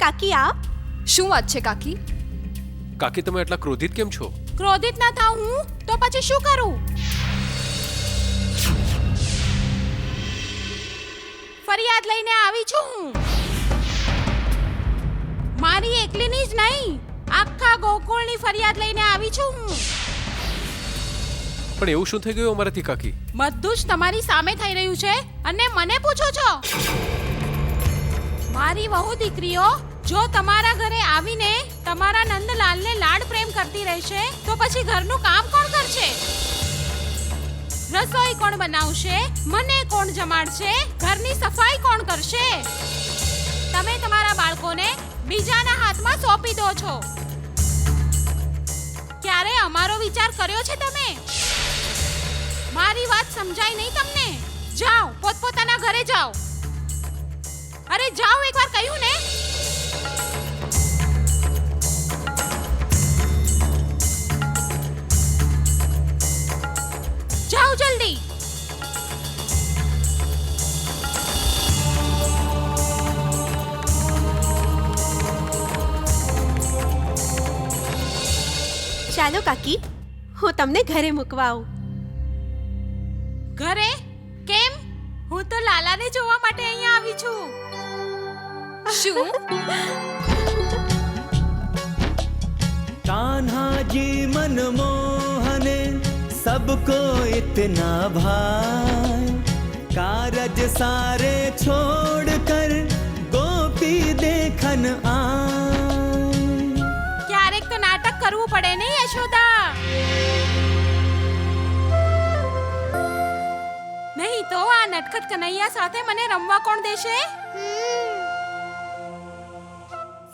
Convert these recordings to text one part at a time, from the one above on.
કાકી આપ. શું વાત છે કાકી? કાકી તમે એટલા ક્રોધિત કેમ છો? ક્રોધિત ના થાઉં હું તો પછી શું કરું? ફરિયાદ લઈને આવી છું હું. મારી એકલીની જ નહીં, આખા ગોકુળની ફરિયાદ લઈને આવી છું હું. પણ એવું શું થઈ ગયું અમારાથી કાકી? બધું જ તમારી સામે થઈ રહ્યું છે અને મને પૂછો છો? મારી વહુ દીકરીઓ જો તમારા ઘરે આવીને તમારા નંદલાલને લાડ પ્રેમ કરતી રહેશે તો પછી ઘરનું કામ કોણ કરશે? રસોઈ કોણ બનાવશે? મને કોણ જમાડશે? ઘરની સફાઈ કોણ કરશે? તમે તમારા બાળકોને બીજાના હાથમાં સોંપી દો છો. ક્યારે અમારો વિચાર કર્યો છે તમે? મારી વાત સમજાય નહીં તમને? જાઓ, પોતપોતાના ઘરે જાઓ. અરે જાઓ, એકવાર કહ્યું ને. જાઓ જલ્દી. ચાલો કાકી, હું તમને ઘરે મૂકવા આવું. ઘરે? કેમ? હું તો લાલાને જોવા માટે અહીંયા આવી છું. શું? कान्हा जी मनमोहने सबको इतना भाई, कारज सारे छोड़ कर गोपी देखन आए. ક્યારેક તો નાટક કરવું પડે ને યશોદા. નહીં તો આ નટખટ કનૈયા સાથે મને રમવા કોણ દેશે?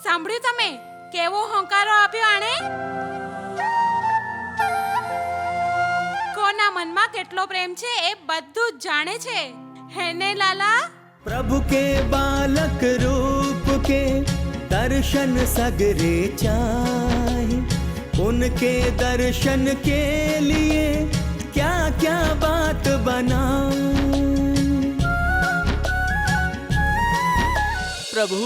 સાંભળ્યું તમે કેવો હોંકારો આપ્યો આણે? કોના મનમાં કેટલો પ્રેમ છે એ બધું જ જાણે છે. હે ને લાલા? प्रभु के बालक रूप के दर्शन सगरे चाहे, उनके दर्शन के लिए क्या क्या बात बना. प्रभु,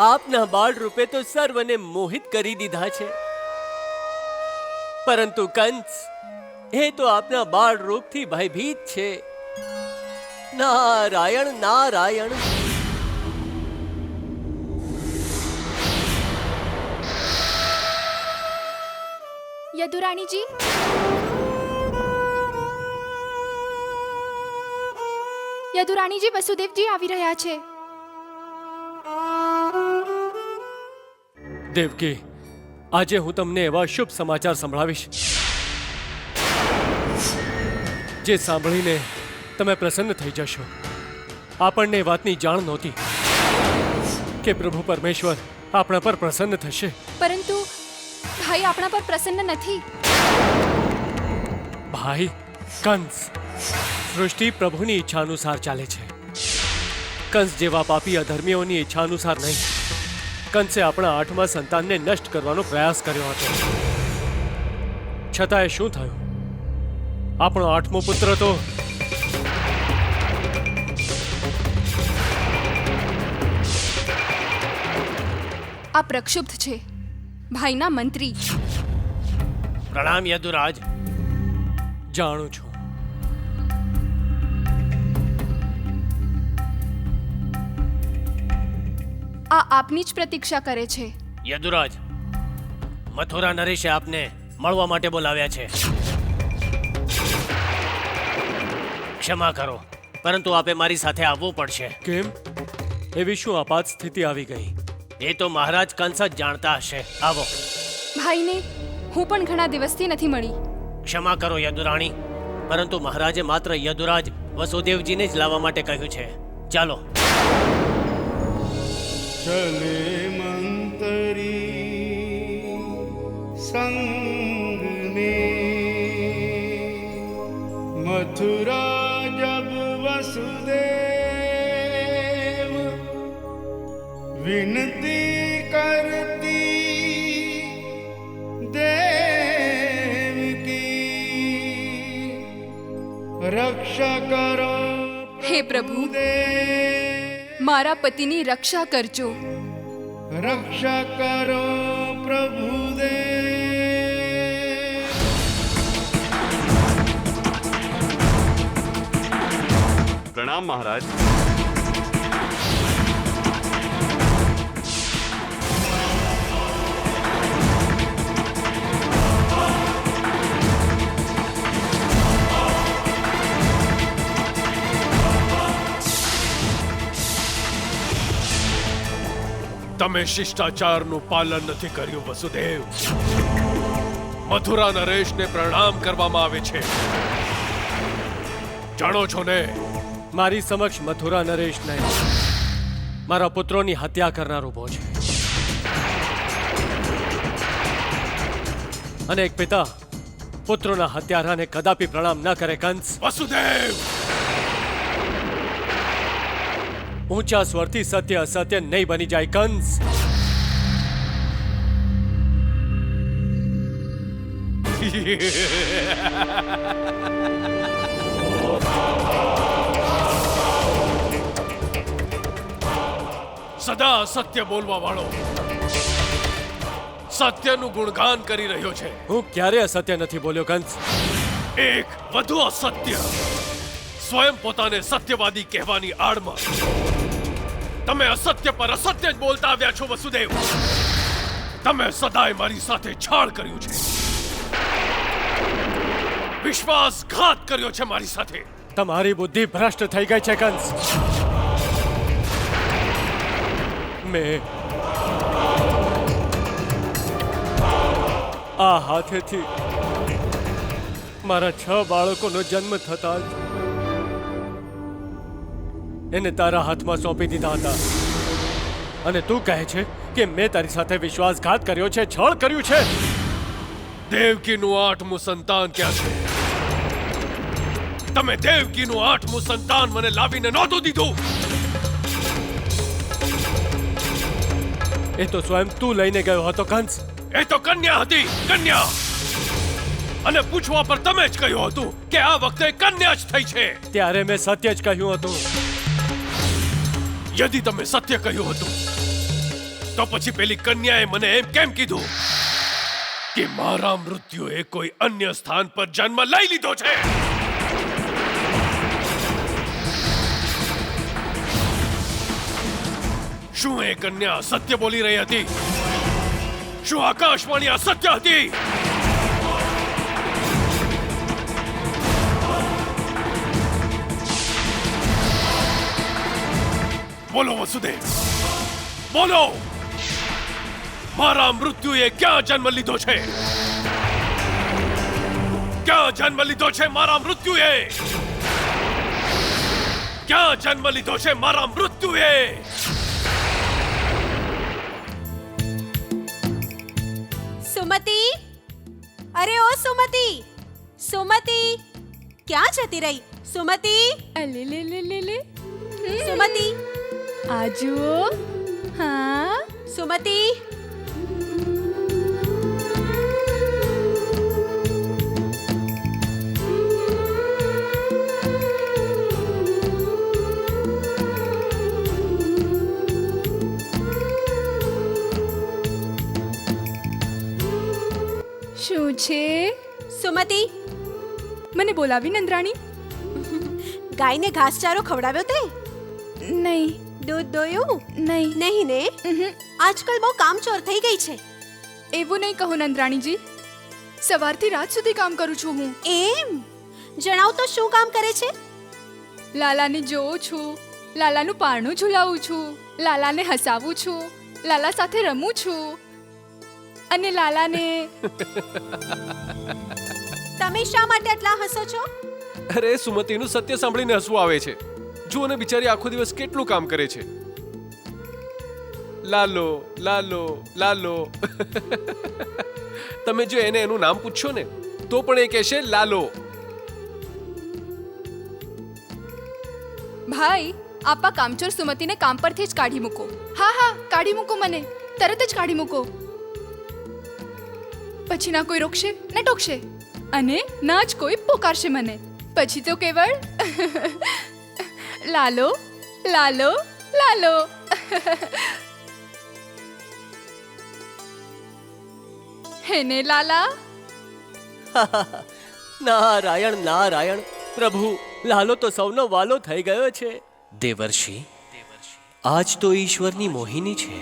આપના બાળ રૂપે તો સર્વને મોહિત કરી દીધા છે, પરંતુ કંસ એ તો આપના બાળ રૂપથી ભયભીત છે. નારાયણ નારાયણ. યદુરાણીજી, યદુરાણીજી, વસુદેવજી આવી રહ્યા છે. દેવકી, આજે હું તમને એવા શુભ સમાચાર સંભળાવીશ જે સાંભળીને તમે પ્રસન્ન થઈ જશો. આપણને વાતની જાણ નહોતી કે પ્રભુ પરમેશ્વર આપણા પર પ્રસન્ન થશે. પરંતુ ભાઈ આપણા પર પ્રસન્ન નથી. ભાઈ, કંસ સૃષ્ટિ પ્રભુની ઈચ્છા અનુસાર ચાલે છે. કંસ જેવા પાપી અધર્મીઓની ઈચ્છા અનુસાર નહીં. કંસે આપણા 8મા સંતાનને નષ્ટ કરવાનો પ્રયાસ કર્યો હતો, છતાંય શું થયું? આપણો 8મો પુત્ર તો આ પ્રક્ષુબ્ધ છે, ભાઈના મંત્રી. પ્રણામ યદુરાજ. જાણું છું. આ આપની જ પ્રતીક્ષા કરે છે. યદુરાજ, મથુરા નરેશે આપને મળવા માટે બોલાવ્યા છે. ક્ષમા કરો, પરંતુ આપે મારી સાથે આવવું પડશે. કેમ? એવી શું આપાત સ્થિતિ આવી ગઈ? એ તો મહારાજ કંસ જ જાણતા હશે. આવો. ભાઈને હું પણ ઘણા દિવસથી નથી મળી. ક્ષમા કરો યદુરાણી, પરંતુ મહારાજે માત્ર યદુરાજ વસુદેવજીને જ લાવવા માટે કહ્યું છે. ચાલો. चले मंतरी संग में, मथुरा जब वसुदेव विनती करती देव की, रक्षा करो હે પ્રભુ, મારા પતિની રક્ષા કરજો. રક્ષા કરો પ્રભુદેવ. પ્રણામ મહારાજ. તમે શિષ્ટાચારનું પાલન નથી કર્યું વસુદેવ. મથુરા નરેશને પ્રણામ કરવામાં આવે છે, જાણો છો ને? મારી સમક્ષ મથુરા નરેશ નહીં, મારા પુત્રોની હત્યા કરનાર ઊભો છે. અને એક પિતા પુત્રોના હત્યારાને કદાપી પ્રણામ ન કરે. કંસ, વસુદેવ, ઊંચા સ્વરથી સત્ય અસત્ય નહીં બની જાય. કંસ, સદા સત્ય બોલવા વાળો સત્યનું ગુણગાન કરી રહ્યો છે. હું ક્યારે અસત્ય નથી બોલ્યો. કંસ, એક વધુ અસત્ય, સ્વયં પોતાને સત્યવાદી કહેવાની આડમાં તમે અસત્ય પર અસત્ય જ બોલતા આવ્યા છો. વસુદેવ, તમે સદાય મારી સાથે છાળ કર્યું છે, વિશ્વાસઘાત કર્યો છે મારી સાથે. તમારી બુદ્ધિ ભ્રષ્ટ થઈ ગઈ છે. કંસ, મેં આ હાથેથી મારા 6 બાળકોનો જન્મ થતા જ એને તારા હાથમાં સોંપી દીધા હતા. અને તું કહે છે કે મેં તારી સાથે વિશ્વાસઘાત કર્યો છે, છળ કર્યું છે. દેવકીનું 8મું સંતાન ક્યાં છે? તમે દેવકીનું 8મું સંતાન મને લાવીને નહોતું દીધું. એ તો સ્વયં તું લઈને ગયો હતો. કંસ, એ તો કન્યા હતી, કન્યા. અને પૂછવા પર તમે જ કહ્યું હતું કે આ વખતે કન્યા જ થઈ છે. ત્યારે મેં સત્ય જ કહ્યું હતું. યદિ તમે સત્ય કહ્યું હતું તો પછી પેલી કન્યાએ મને એમ કેમ કીધું કે મારા મૃત્યુએ કોઈ અન્ય સ્થાન પર જન્મ લઈ લીધો છે? શું એ કન્યા સત્ય બોલી રહી હતી? શું આકાશવાણી અસત્ય હતી? બોલો વસુદેવ, બોલો, મારા મૃત્યુએ ક્યાં જન્મ લીધો છે? ક્યાં જન્મ લીધો છે મારા મૃત્યુએ? ક્યાં જન્મ લીધો છે મારા મૃત્યુએ? સુમતિ, અરે ઓ સુમતિ, સુમતિ, ક્યાં જતી રહી? સુમતિ, અલે લે લે લે લે. સુમતિ, આ જુઓ. હા, સુમતિ. શું છે? સુમતિ, મને બોલાવી નંદરાણી? ગાયને ઘાસચારો ખવડાવ્યો તે? નહીં. દૂધ દોયું? નહીં. નહીં ને? આજકાલ બહુ કામચોર થઈ ગઈ છે. એવું નહીં કહો નંદરાણીજી, સવારથી રાત સુધી કામ કરું છું હું. એમ? જણાવ તો શું કામ કરે છે? લાલાને જોઉં છું, લાલાનું પારણું ઝુલાવું છું, લાલાને હસાવું છું, લાલા સાથે રમું છું અને લાલાને... તમે શા માટે આટલા હસો છો? અરે સુમતિનું સત્ય સાંભળીને હસવું આવે છે. જુઓ ને, બિચારી આખો દિવસ કેટલું કામ કરે છે. લાલો લાલો લાલો. તમે જો એને એનું નામ પૂછશો ને તો પણ એ કહેશે લાલો. ભાઈ, આપા કામચોર સુમતીને કામ પરથી જ કાઢી મૂકો. હા હા, કાઢી મૂકો, મને તરત જ કાઢી મૂકો. પછી ના કોઈ રોકશે ને ટોકશે અને ના જ કોઈ પોકારશે મને. પછી તો કેવળ લાલો લાલો લાલો. હેને લાલા. નારાયણ નારાયણ પ્રભુ, લાલો તો સૌનો વાલો થઈ ગયો છે. દેવર્ષિ, આજ તો ઈશ્વરની મોહિની છે,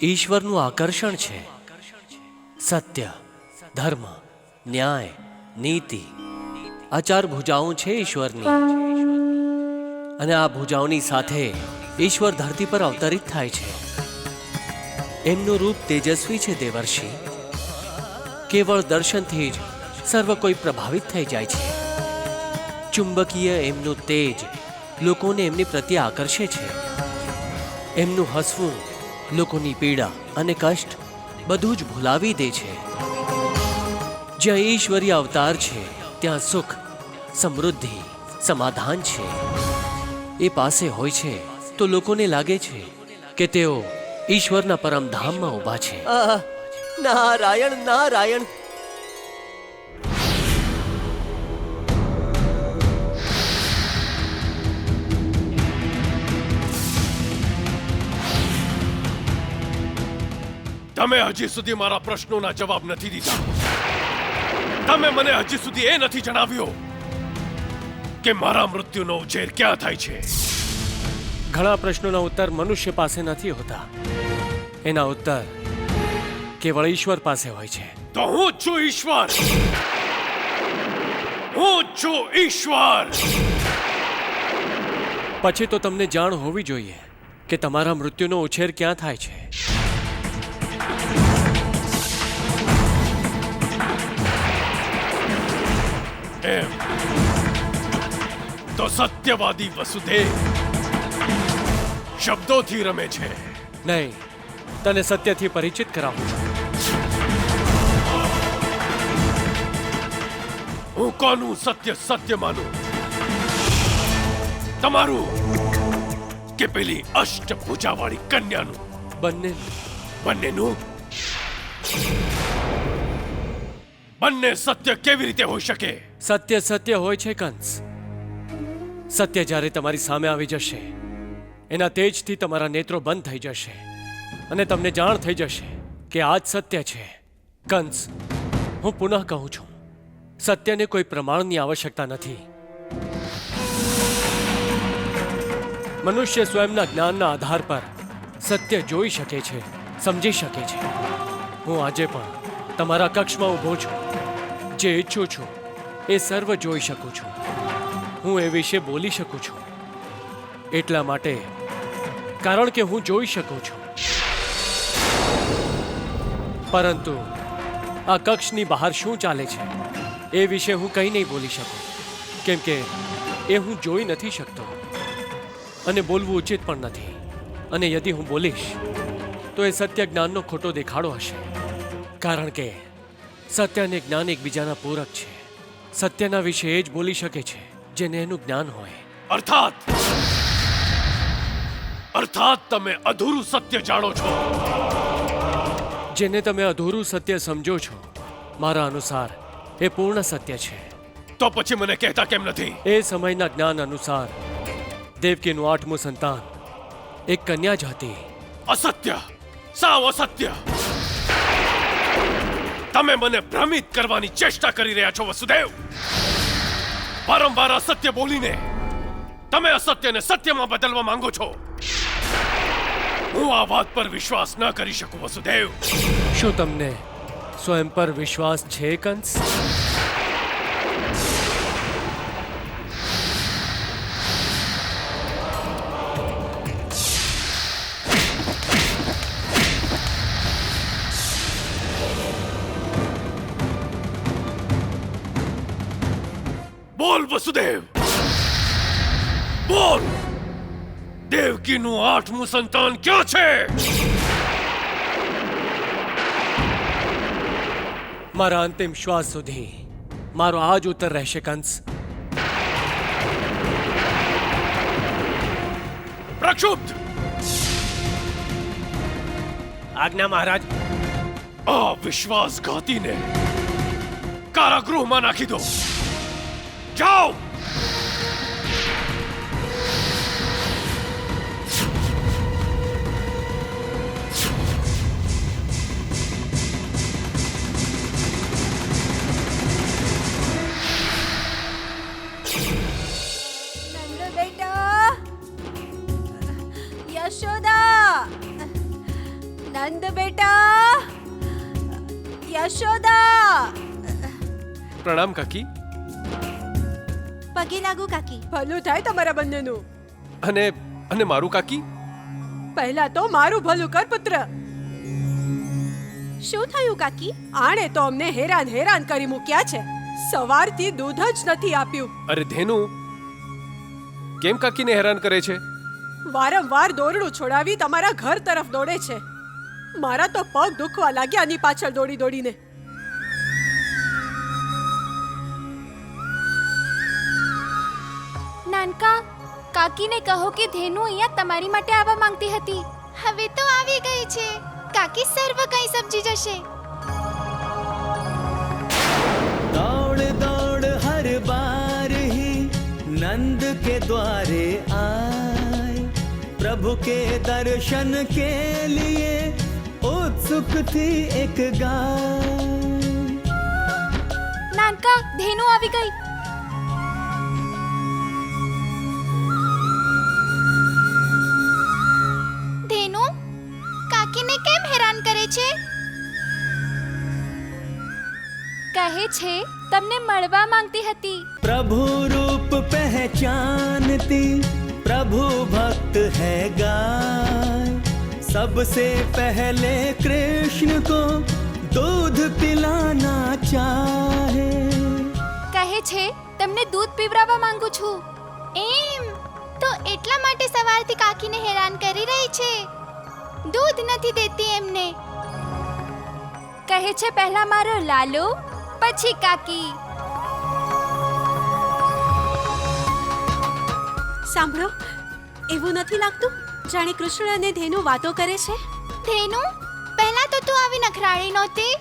ઈશ્વરનું આકર્ષણ છે. સત્ય, ધર્મ, ન્યાય, નીતિ આ ચાર ભુજાઓ છે ઈશ્વરની. અને આ ભુજાઓની સાથે ઈશ્વર ધરતી પર અવતરિત થાય છે. એમનું રૂપ તેજસ્વી છે દેવર્ષિ. કેવળ દર્શનથી જ સર્વ કોઈ પ્રભાવિત થઈ જાય છે. ચુંબકીય એમનું તેજ લોકોને એમની પ્રત્યે આકર્ષે છે. એમનું હસવું લોકોની પીડા અને કષ્ટ બધું જ ભૂલાવી દે છે. જ્યાં ઈશ્વરીય અવતાર છે ત્યાં સુખ, સમૃદ્ધિ, સમાધાન છે. એ પાસે હોય છે તો લોકોને લાગે છે કે તેઓ ઈશ્વરના પરમધામમાં ઊભા છે. નારાયણ નારાયણ. તમે હજી સુધી મારા પ્રશ્નોના જવાબ નથી દીધા. તમે મને હજી સુધી એ નથી જણાવ્યું કે મારા મૃત્યુનો ઉછેર ક્યાં થાય છે. ઘણા પ્રશ્નોના ઉત્તર મનુષ્ય પાસે નથી હોતા. એના ઉત્તર કેવળ ઈશ્વર પાસે હોય છે. તો હું છું ઈશ્વર. હું છું ઈશ્વર. પછી તો તમને જાણ હોવી જોઈએ કે તમારા મૃત્યુનો ઉછેર ક્યાં થાય છે. એમ તો સત્યવાદી વસુદેવ શબ્દોથી રમે છે. નહીં, તને સત્યથી પરિચિત કરાવું છું. હું કોનું સત્ય સત્ય માનું? તમારું કે પેલી અષ્ટભુજાવાળી કન્યાનું? બંને બંનેનું? બંને સત્ય કેવી રીતે હોઈ શકે? સત્ય સત્ય હોય છે કંસ. સત્ય જ્યારે તમારી સામે આવી જશે, એના તેજથી તમારા નેત્રો બંધ થઈ જશે અને તમને જાણ થઈ જશે કે આ જ સત્ય છે. કંસ, હું પુનઃ કહું છું, સત્યને કોઈ પ્રમાણની આવશ્યકતા નથી. મનુષ્ય સ્વયંના જ્ઞાનના આધાર પર સત્ય જોઈ શકે છે, સમજી શકે છે. હું આજે પણ તમારા કક્ષમાં ઊભો છું. જે ઈચ્છું છું એ સર્વ જોઈ શકું છું. હું એ વિશે બોલી શકું છું એટલા માટે કારણ કે હું જોઈ શકું છું. પરંતુ આ કક્ષની બહાર શું ચાલે છે એ વિશે હું કંઈ નહીં બોલી શકું, કેમ કે એ હું જોઈ નથી શકતો અને બોલવું ઉચિત પણ નથી. અને યદિ હું બોલીશ તો એ સત્ય જ્ઞાનનો ખોટો દેખાડો હશે, કારણ કે સત્ય અને જ્ઞાન એકબીજાના પૂરક છે. સત્યના વિશે એ જ બોલી શકે છે જેને એનું જ્ઞાન હોય. અર્થાત તમે અધૂરું સત્ય જાણો છો. જેને તમે અધૂરું સત્ય સમજો છો, મારા અનુસાર એ પૂર્ણ સત્ય છે. તો પછી મને કહેતા કેમ નથી? એ સમયના જ્ઞાન અનુસાર દેવકીનું 8મું સંતાન એક કન્યા જ હતી. અસત્ય, સાવ અસત્ય. તમે મને ભ્રમિત કરવાની ચેષ્ટા કરી રહ્યા છો વસુદેવ. વારંવાર અસત્ય બોલીને તમે અસત્યને સત્યમાં બદલવા માંગો છો. હું આ વાત પર વિશ્વાસ ન કરી શકું વસુદેવ. શું તમને સ્વયં પર વિશ્વાસ છે કંસ? બોલ વસુદેવ, બોલ. દેવકીનું 8મું સંતાન ક્યાં છે? મારા અંતિમ શ્વાસ સુધી મારો આ જ ઉત્તર રહેશે કંસ. પ્રક્ષુબ્ધ, આજ્ઞા મહારાજ. આ વિશ્વાસઘાતીને કારાગૃહમાં નાખી દો. જાઓ. બેટા, યશોદા, પ્રણામ કાકી. પગે લાગુ કાકી. ભલું થાય તમારા બંનેનું. અને અને મારું કાકી? પહેલા તો મારું ભલું કર પુત્ર. શું થયું કાકી? આણે તો અમને હેરાન કરી મૂક્યા છે. સવારથી દૂધ જ નથી આપ્યું. અરે ધેનુ, કેમ કાકીને હેરાન કરે છે? વારંવાર દોરડું છોડાવી તમારા ઘર તરફ દોડે છે. મારા તો પગ દુખવા લાગ્યા આની પાછળ દોડી દોડીને. નાનકા, કાકીને કહો કે ધેનુ અહીંયા તમારી માટે આવવા માંગતી હતી. હવે તો આવી ગઈ છે. કાકી સર્વ કંઈ સમજી જશે. दौड़ दौड़ हर बार ही नंद के द्वारे आए, प्रभु के दर्शन के लिए उत्सुक थी एक गाय. નાનકા, ધેનુ આવી ગઈ. ધેનુ, કાકીને કેમ હેરાન કરે છે? કહે છે તમને મળવા માંગતી હતી. प्रभु रूप पहचानती, प्रभु भक्त है गाय, सबसे पहले कृष्ण को दूध पिलाना चाहे. કહે છે તમને દૂધ પીવડાવવા માંગુ છું. એમ તો એટલા માટે સવારથી કાકીને હેરાન કરી રહી છે. દૂધ નથી દેતી એમને. કહે છે પહેલા મારો લાલો, પછી કાકી. સાંભળો, એવું નથી લાગતું જાણે કૃષ્ણ અને ધેનુ વાતો કરે છે? ધેનુ, પહેલા તો તું આવી નખરાળી નહોતી.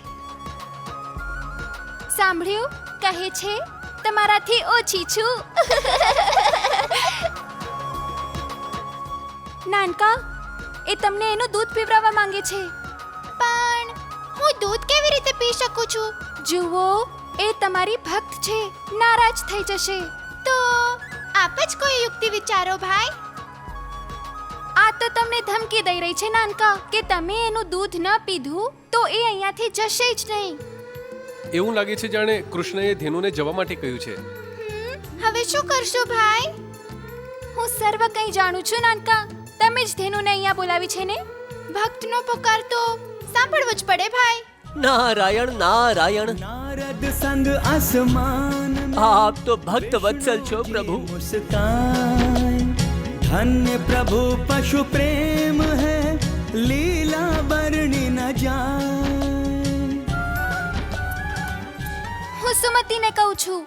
સાંભળ્યું? કહે છે તમારાથી ઓછી છું. નાનકા, એ તમને એનું દૂધ પીવડાવવા માંગે છે. પણ હું દૂધ કેવી રીતે પી શકું છું? જુઓ, એ તમારી ભક્ત છે, નારાજ થઈ જશે. તો આપ જ કોઈ યુક્તિ વિચારો ભાઈ. આ તો તમને ધમકી દઈ રહી છે નાનકા કે તમે એનું દૂધ ન પીધું તો એ અહીંયાથી જશે જ નહીં. એવું લાગે છે જાણે કૃષ્ણએ ધેનુને જવા માટે કહ્યું છે. હવે શું કરશો ભાઈ? હું સર્વ કંઈ જાણું છું નાનકા. તમે જ ધેનુને અહીંયા બોલાવી છે ને? ભક્તનો પુકાર તો સાંભળવો જ પડે ભાઈ. નારાયણ નારાયણ. नारद संग आसमान में આપ તો ભક્ત વત્સલ છો પ્રભુ. मुस्कान, धन्य प्रभु पशु प्रेम है, लीला बरनी न जाए. હું સુમતીને કહું છું.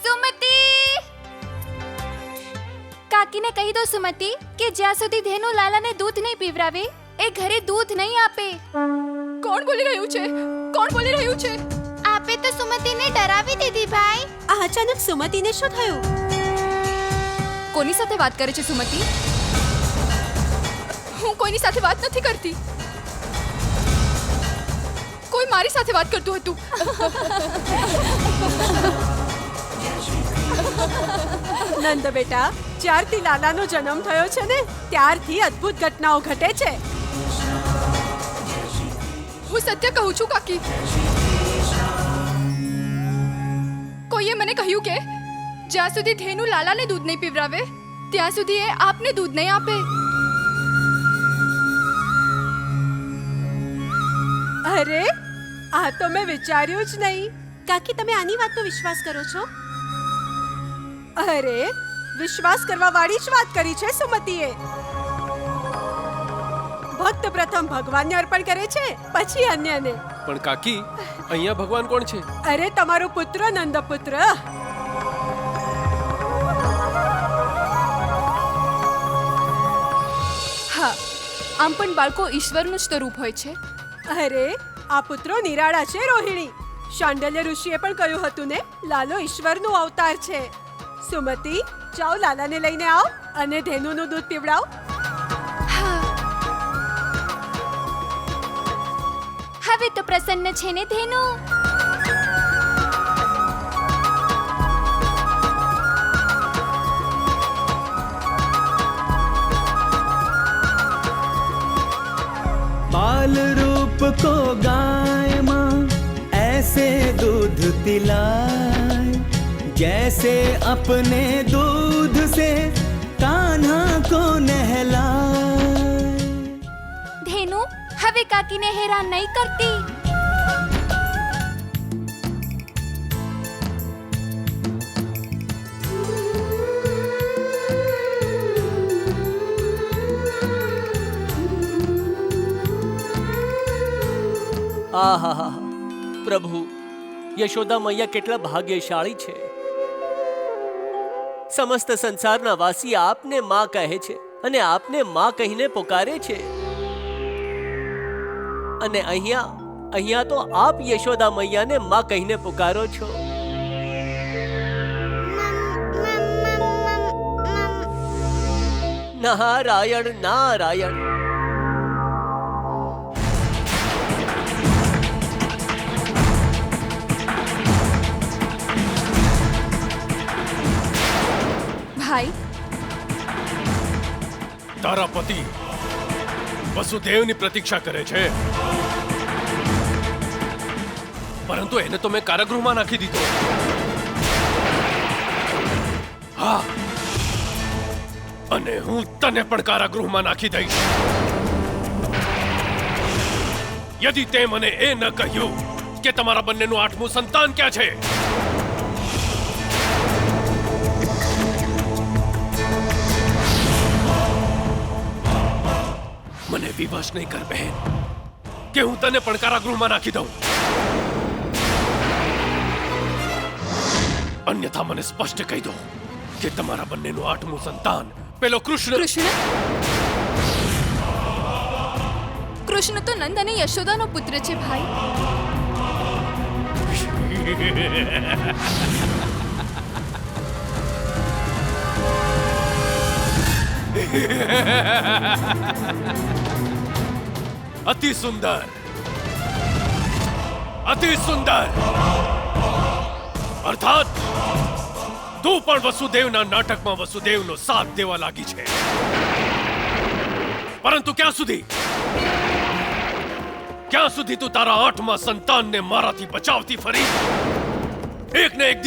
સુમતી! કાકીને કહી દો સુમતી કે જ્યાં સુધી ધેનુ લાલાને દૂધ નહીં પીવડાવે એ ઘરે દૂધ નહીં આપે. કોણ બોલી રહ્યું છે? કોણ બોલી રહ્યું છે? આપે તો સુમતીને ડરાવી દીધી ભાઈ. આ અચાનક સુમતીને શું થયું? કોની સાથે વાત કરે છે સુમતી? હું કોઈની સાથે વાત નથી કરતી. કોઈ મારી સાથે વાત કરતું હતું. નંદ બેટા, જ્યારથી લાલાનો જન્મ થયો છે ને ત્યારથી અદ્ભુત ઘટનાઓ ઘટે છે. હું સત્ય કહું છું કાકી. કોઈએ મને કહ્યું કે જ્યાં સુધી ધેનુ લાલાને દૂધ નહીં પીવડાવે ત્યાં સુધી એ આપને દૂધ નહીં આપે. અરે, આ તો મેં વિચાર્યું જ નહીં. કાકી, તમે આની વાતનો વિશ્વાસ કરો છો? અરે, વિશ્વાસ કરવા વાળી જ વાત કરી છે સુમતીએ. ભક્ત પ્રથમ ભગવાનને અર્પણ કરે છે, પછી અન્યને. પણ કાકી, અહીંયા ભગવાન કોણ છે? અરે, તમારો પુત્ર નંદપુત્ર. હા, આમ પણ બાળકો ઈશ્વરનું જ તો રૂપ હોય છે. અરે, આ પુત્રો નિરાળા છે રોહિણી. શાંડલ્ય ઋષિએ પણ કહ્યું હતું ને, લાલો ઈશ્વરનું અવતાર છે. સુમતી, જાઓ લાલાને લઈને આવ અને ધેનુનું દૂધ પીવડાવ. હવે તો પ્રસન્ન છે ને ધેનુ? बाल रूप को गाय माँ ऐसे दूध पिलाए, जैसे अपने दूध से कान्हा को नहलाए। ધેનુ હવે કાકીને હેરાન નહીં કરતી. આહાહા પ્રભુ, યશોદા મૈયા કેટલા ભાગ્યશાળી છે. સમસ્ત સંસારના વાસી આપને માં કહે છે અને આપને માં કહીને પુકારે છે. અને અહીંયા તો આપ યશોદા મૈયાને માં કહીને પુકારો છો. નારાયણ નારાયણ. ભાઈ, તારા પતિ વસુદેવની પ્રતીક્ષા કરે છે, પરંતુ એને તો મેં કારાગૃહમાં નાખી દીધો. હા, અને હું તને પણ કારાગૃહમાં નાખી દઈશ યદિ તે મને એ ન કહ્યું કે તમારા બંનેનું 8મું સંતાન ક્યાં છે. મને વિવશ નહીં કર બહેન કે હું તને પણ કારાગૃહમાં નાખી દઉં. અન્યથા મને સ્પષ્ટ કહી દો કે તમારા બંનેનું 8મું સંતાન પેલો કૃષ્ણ. કૃષ્ણ તો નંદ અને યશોદાનો પુત્ર છે ભાઈ. અતિ સુંદર, અતિ સુંદર. અર્થાત તું પણ વસુદેવના નાટકમાં વસુદેવનો સાથ દેવા લાગી છે. પરંતુ ક્યાં સુધી તું તારા 8મા સંતાનને મારાથી બચાવતી ફરી? એક ને એક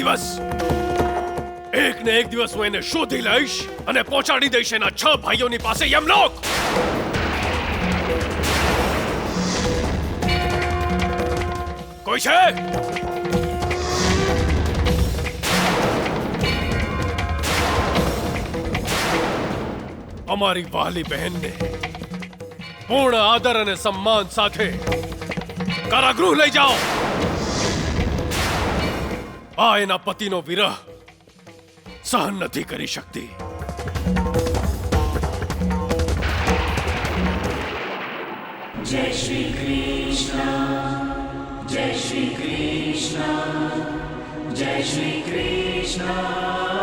દિવસ હું એને શોધી લઈશ અને પહોંચાડી દઈશ એના 6 ભાઈઓની પાસે યમલોક. કોઈ છે? અમારી વહાલી બહેનને પૂર્ણ આદર અને સન્માન સાથે કારાગૃહ લઈ જાઓ. આ એના પતિનો વિરહ સહન નથી કરી શકતી. જય શ્રી કૃષ્ણ, જય શ્રી કૃષ્ણ, જય શ્રી કૃષ્ણ.